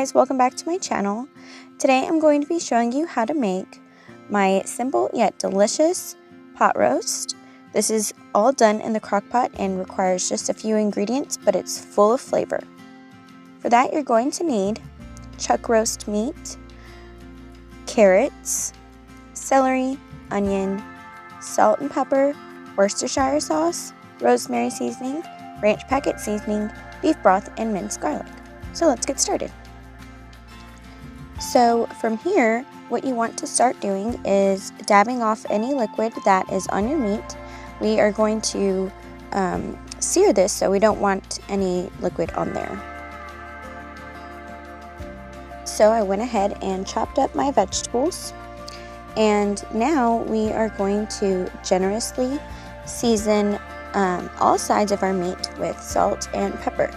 guys, welcome back to my channel. Today I'm going to be showing you how to make my simple yet delicious pot roast. This is all done in the crock pot and requires just a few ingredients, but it's full of flavor. For that you're going to need chuck roast meat, carrots, celery, onion, salt and pepper, Worcestershire sauce, rosemary seasoning, ranch packet seasoning, beef broth, and minced garlic. So let's get started. So from here, what you want to start doing is dabbing off any liquid that is on your meat. We are going to sear this, so we don't want any liquid on there. So I went ahead and chopped up my vegetables, and now we are going to generously season all sides of our meat with salt and pepper.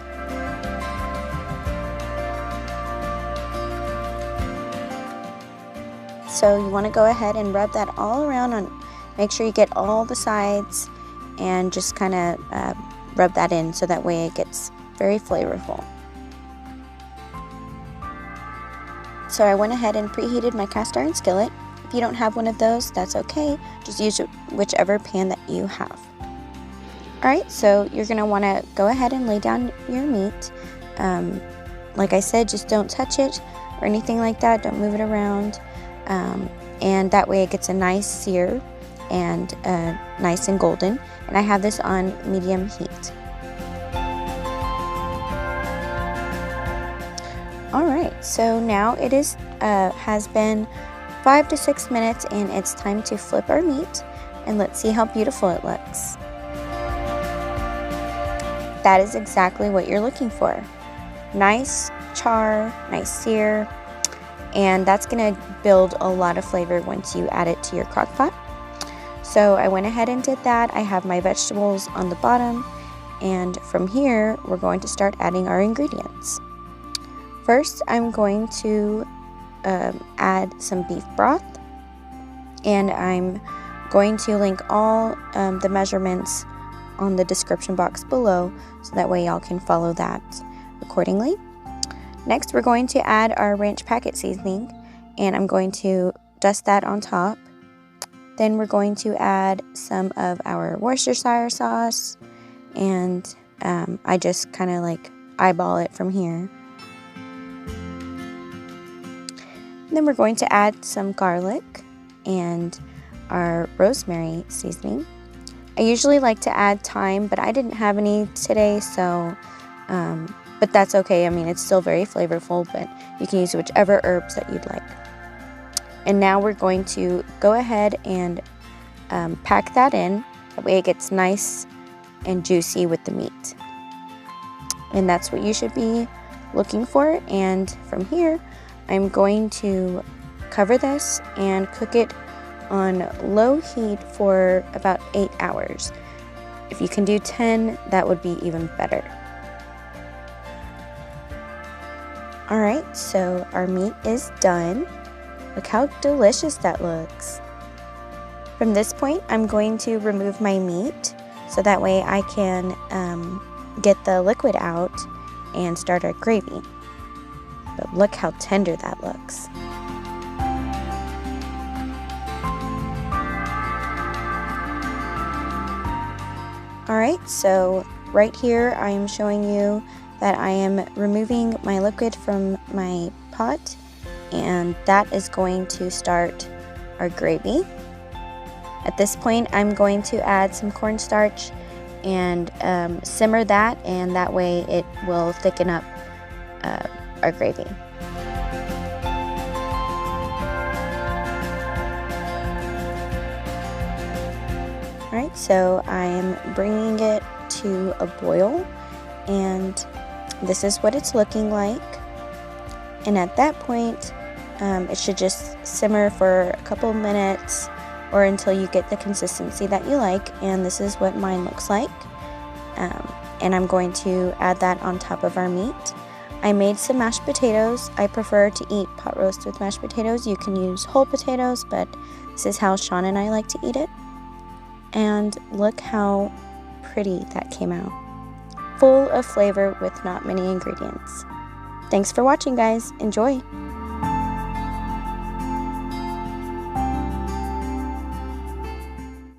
So you want to go ahead and rub that all around, make sure you get all the sides and just kind of rub that in so that way it gets very flavorful. So I went ahead and preheated my cast iron skillet. If you don't have one of those, that's okay. Just use whichever pan that you have. Alright, so you're going to want to go ahead and lay down your meat. Like I said, just don't touch it or anything like that. Don't move it around. And that way it gets a nice sear and nice and golden. And I have this on medium heat. Alright, so now it is has been 5 to 6 minutes and it's time to flip our meat, and let's see how beautiful it looks. That is exactly what you're looking for. Nice char, nice sear, and that's going to build a lot of flavor once you add it to your crock pot. So I went ahead and did that. I have my vegetables on the bottom, and from here we're going to start adding our ingredients. First, I'm going to add some beef broth, and I'm going to link all the measurements on the description box below, so that way y'all can follow that accordingly. Next, we're going to add our ranch packet seasoning, and I'm going to dust that on top. Then we're going to add some of our Worcestershire sauce, and I just kind of like eyeball it from here. And then we're going to add some garlic and our rosemary seasoning. I usually like to add thyme, but I didn't have any today, so but that's okay. I mean, it's still very flavorful, but you can use whichever herbs that you'd like. And now we're going to go ahead and pack that in. That way it gets nice and juicy with the meat. And that's what you should be looking for. And from here, I'm going to cover this and cook it on low heat for about 8 hours. If you can do 10, that would be even better. Alright, so our meat is done. Look how delicious that looks. From this point, I'm going to remove my meat so that way I can get the liquid out and start our gravy. But look how tender that looks. Alright, so right here I am showing you that I am removing my liquid from my pot, and that is going to start our gravy. At this point I'm going to add some cornstarch and simmer that, and that way it will thicken up our gravy. Alright, so I am bringing it to a boil, and this is what it's looking like. And at that point, it should just simmer for a couple minutes or until you get the consistency that you like, and this is what mine looks like. And I'm going to add that on top of our meat. I made some mashed potatoes. I prefer to eat pot roast with mashed potatoes. You can use whole potatoes, but this is how Sean and I like to eat it. And look how pretty that came out. Full of flavor with not many ingredients. Thanks for watching, guys. Enjoy.